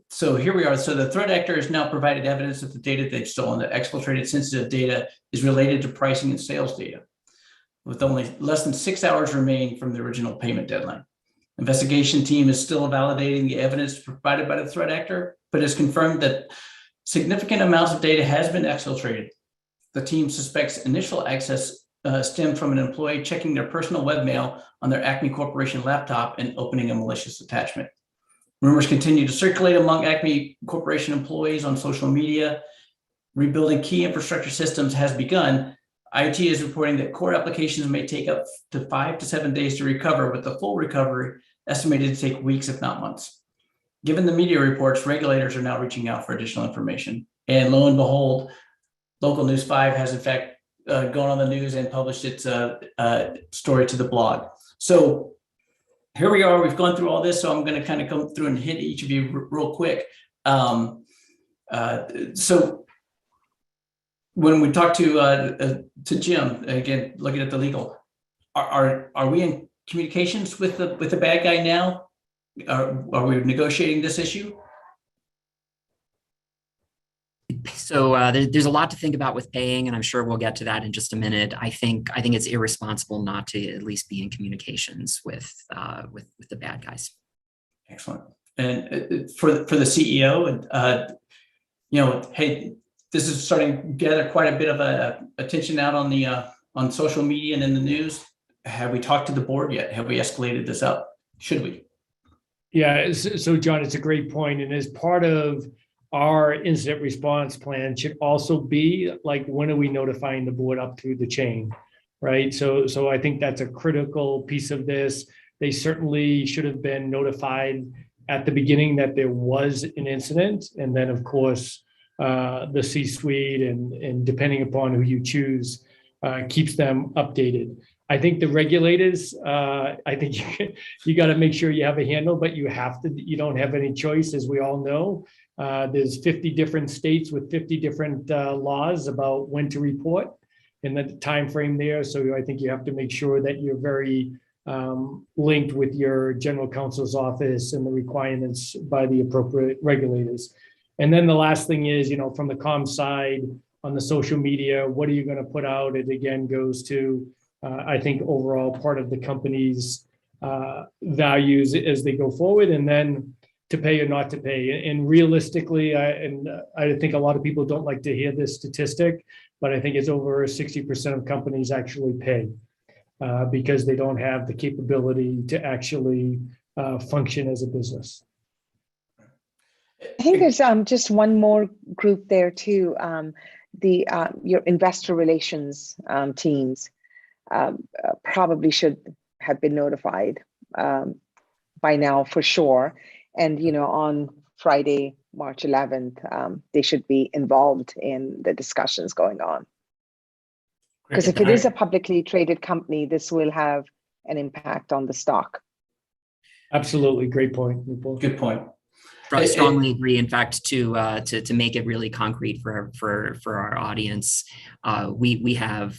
So here we are. So the threat actor has now provided evidence that the data they've stolen, the exfiltrated sensitive data, is related to pricing and sales data, with only less than 6 hours remaining from the original payment deadline. Investigation team is still validating the evidence provided by the threat actor, but has confirmed that significant amounts of data has been exfiltrated. The team suspects initial access stemmed from an employee checking their personal webmail on their Acme Corporation laptop and opening a malicious attachment. Rumors continue to circulate among Acme Corporation employees on social media. Rebuilding key infrastructure systems has begun. IT is reporting that core applications may take up to 5 to 7 days to recover, with the full recovery estimated to take weeks, if not months. Given the media reports, regulators are now reaching out for additional information. And lo and behold, Local News 5 has in fact gone on the news and published its story to the blog. So here we are, we've gone through all this, so I'm going to kind of go through and hit each of you real quick. So when we talk to Jim, again, looking at the legal, are we in communications with the bad guy now? Are we negotiating this issue? So there's a lot to think about with paying, and I'm sure we'll get to that in just a minute. I think it's irresponsible not to at least be in communications with the bad guys. Excellent. And for the CEO, hey, this is starting to gather quite a bit of attention out on social media and in the news. Have we talked to the board yet? Have we escalated this up? Should we? Yeah. So John, it's a great point, and as part of our incident response plan should also be like, when are we notifying the board up through the chain, right? So I think that's a critical piece of this. They certainly should have been notified at the beginning that there was an incident, and then of course the C-suite and depending upon who you choose, keeps them updated. I think the regulators, I think you got to make sure you have a handle, but you don't have any choice, as we all know. There's 50 different states with 50 different laws about when to report in the time frame there. So I think you have to make sure that you're very linked with your general counsel's office and the requirements by the appropriate regulators. And then the last thing is, from the comm side on the social media, what are you going to put out? It again goes to, I think, overall part of the company's values as they go forward, and then to pay or not to pay. And realistically, I think a lot of people don't like to hear this statistic, but I think it's over 60% of companies actually pay because they don't have the capability to actually function as a business. I think there's just one more group there too. Your investor relations teams probably should have been notified by now for sure. And on Friday, March 11th, they should be involved in the discussions going on. Because if it is a publicly traded company, this will have an impact on the stock. Absolutely, great point. Good point. I strongly agree. In fact, to make it really concrete for our audience, we have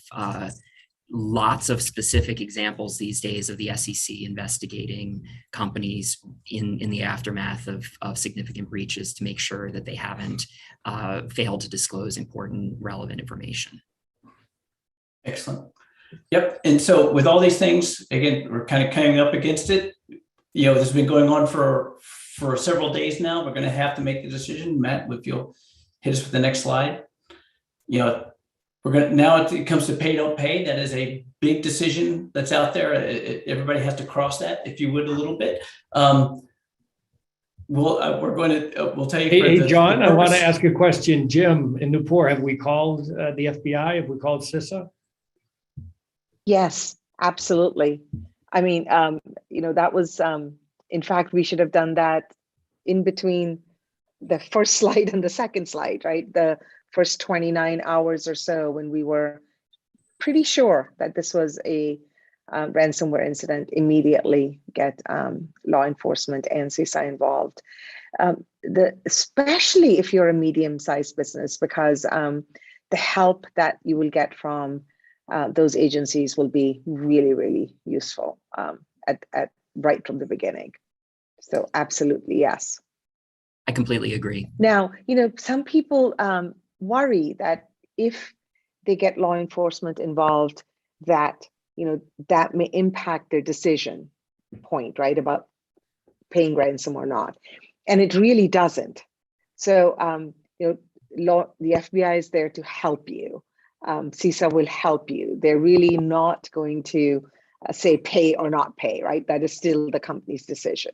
lots of specific examples these days of the SEC investigating companies in the aftermath of significant breaches to make sure that they haven't failed to disclose important, relevant information. Excellent. Yep. And so with all these things, again, we're kind of coming up against it. This has been going on for several days now. We're going to have to make the decision. Matt, if you'll hit us with the next slide. We're going to, now it comes to pay, don't pay. That is a big decision that's out there. Everybody has to cross that, if you would, a little bit. We'll tell you. Hey, John, I want to ask a question. Jim in Newport, have we called the FBI? Have we called CISA? Yes, absolutely. I mean, that was, in fact, we should have done that in between the first slide and the second slide, right? The first 29 hours or so, when we were pretty sure that this was a ransomware incident, immediately get law enforcement and CISA involved. Especially if you're a medium-sized business, because the help that you will get from those agencies will be really, really useful at right from the beginning. So absolutely, yes. I completely agree. Now, some people worry that if they get law enforcement involved, that that may impact their decision point, right, about paying ransom or not, and it really doesn't. So, the FBI is there to help you. CISA will help you. They're really not going to say pay or not pay, right? That is still the company's decision.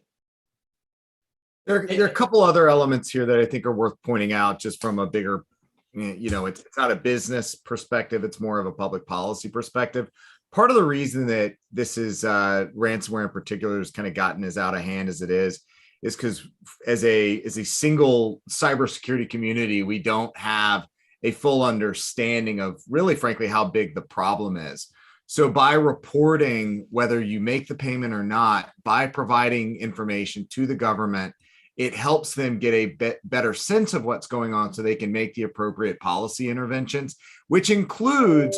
There are a couple other elements here that I think are worth pointing out, just from a bigger, it's not a business perspective, it's more of a public policy perspective. Part of the reason that this is ransomware in particular has kind of gotten as out of hand as it is because as a single cybersecurity community, we don't have a full understanding of really, frankly, how big the problem is. So by reporting whether you make the payment or not, by providing information to the government, it helps them get a better sense of what's going on so they can make the appropriate policy interventions, which includes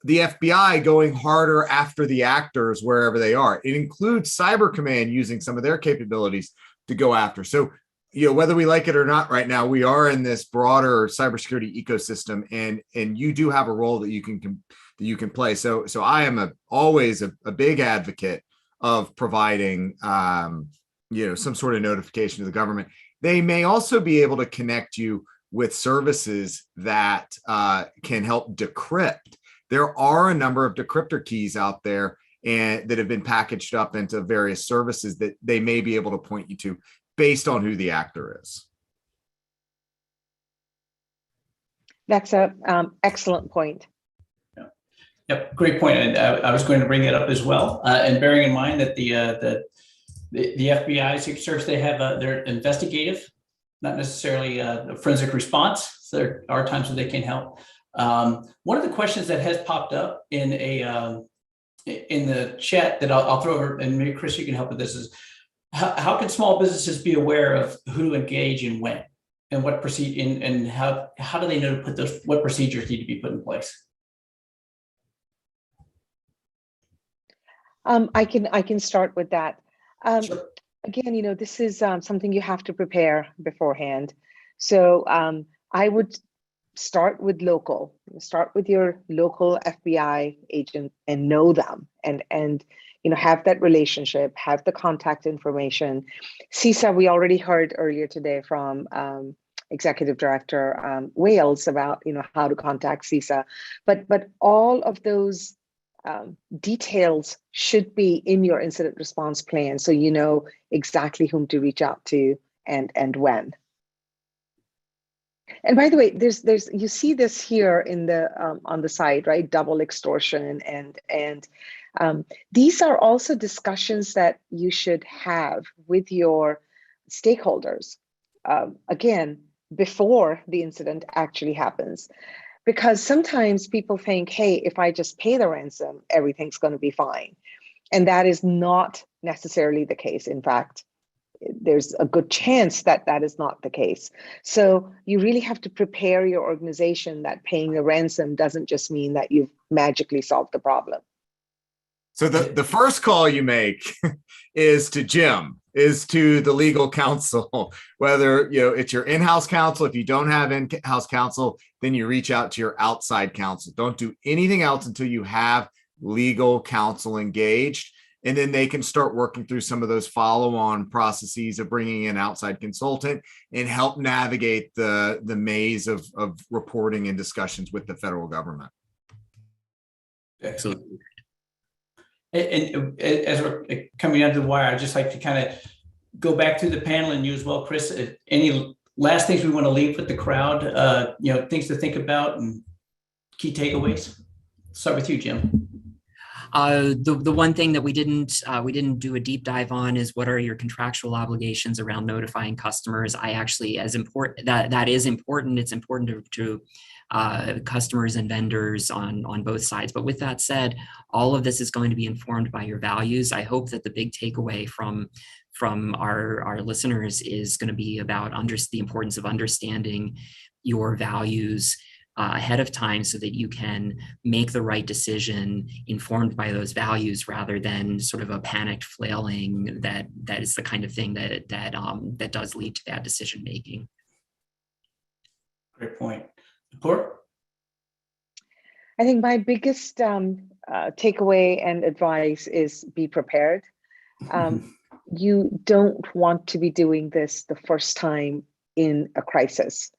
the FBI going harder after the actors wherever they are. It includes Cyber Command using some of their capabilities to go after. So, whether we like it or not right now, we are in this broader cybersecurity ecosystem, and you do have a role that you can play. So I am always a big advocate of providing some sort of notification to the government. They may also be able to connect you with services that can help decrypt. There are a number of decryptor keys out there and that have been packaged up into various services that they may be able to point you to based on who the actor is. That's an excellent point. Yep, great point. And I was going to bring it up as well. And bearing in mind that the FBI Secret Service, they have their investigative not necessarily a forensic response. So there are times when they can help. One of the questions that has popped up in the chat that I'll throw over, and maybe Chris, you can help with this, is how can small businesses be aware of who to engage and when, and what procedure, and how do they know to put what procedures need to be put in place? I can start with that. Sure. Again, this is something you have to prepare beforehand. So I would start with local. Start with your local FBI agent and know them, and have that relationship, have the contact information. CISA, we already heard earlier today from Executive Director Wales about how to contact CISA, but all of those details should be in your incident response plan, so you know exactly whom to reach out to and when. And by the way, there's you see this here in the on the side, right? Double extortion, and these are also discussions that you should have with your stakeholders, again, before the incident actually happens. Because sometimes people think, hey, if I just pay the ransom, everything's going to be fine. And that is not necessarily the case. In fact, there's a good chance that that is not the case. So you really have to prepare your organization that paying the ransom doesn't just mean that you've magically solved the problem. So the first call you make is to Jim, is to the legal counsel, whether it's your in-house counsel. If you don't have in-house counsel, then you reach out to your outside counsel. Don't do anything else until you have legal counsel engaged, and then they can start working through some of those follow-on processes of bringing in outside consultant and help navigate the maze of reporting and discussions with the federal government. Excellent. And as we're coming out of the wire, I'd just like to kind of go back to the panel and you as well, Chris. Any last things we want to leave with the crowd? Things to think about and key takeaways. Start with you, Jim. The one thing that we didn't do a deep dive on is what are your contractual obligations around notifying customers. I actually, as important that is important. It's important to customers and vendors on both sides. But with that said, all of this is going to be informed by your values. I hope that the big takeaway from our listeners is going to be about the importance of understanding your values ahead of time so that you can make the right decision informed by those values rather than sort of a panicked flailing that is the kind of thing that does lead to bad decision making. Great point. Poor? I think my biggest takeaway and advice is be prepared. You don't want to be doing this the first time in a crisis.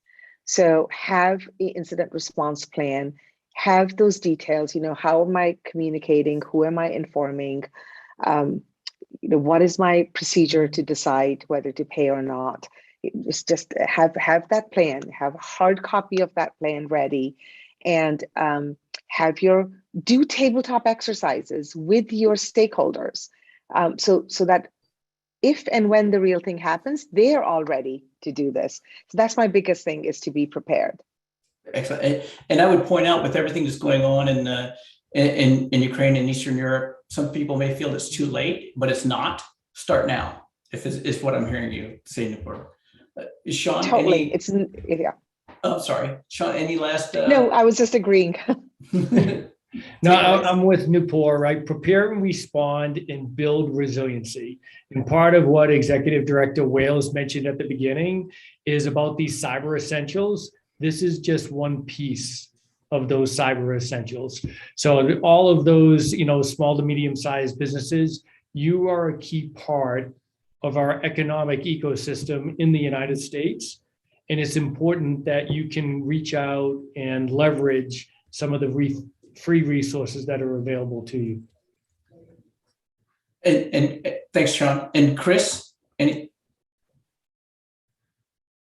So have an incident response plan, have those details, how am I communicating? Who am I informing? What is my procedure to decide whether to pay or not? Just have that plan, have a hard copy of that plan ready, and do tabletop exercises with your stakeholders, so that if and when the real thing happens, they're all ready to do this. So that's my biggest thing, is to be prepared. Excellent. And I would point out, with everything that's going on in Ukraine and Eastern Europe, some people may feel it's too late, but it's not. Start now, is what I'm hearing you say, Nupur. Sean, totally. Yeah. Oh, sorry, Sean. Any last? No, I was just agreeing. No, I'm with Nupur, right? Prepare and respond and build resiliency. And part of what Executive Director Wales mentioned at the beginning is about these cyber essentials. This is just one piece of those cyber essentials. So all of those, small to medium-sized businesses, you are a key part of our economic ecosystem in the United States. And it's important that you can reach out and leverage some of the free resources that are available to you. And thanks, Sean. And Chris, any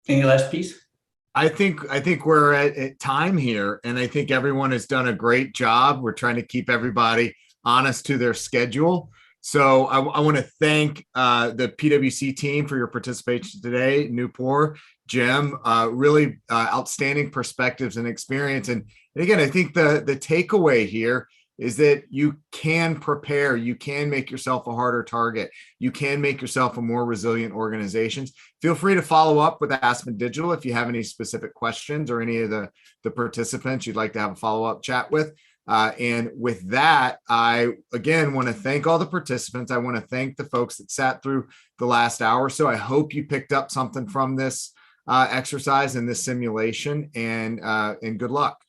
last piece? I think we're at time here, and I think everyone has done a great job. We're trying to keep everybody honest to their schedule. So I want to thank the PwC team for your participation today. Nupur, Jim, really outstanding perspectives and experience. And again, I think the takeaway here is that you can prepare, you can make yourself a harder target, you can make yourself a more resilient organization. Feel free to follow up with Aspen Digital if you have any specific questions or any of the participants you'd like to have a follow-up chat with. And with that, I, again, want to thank all the participants. I want to thank the folks that sat through the last hour. So I hope you picked up something from this exercise and this simulation, and good luck.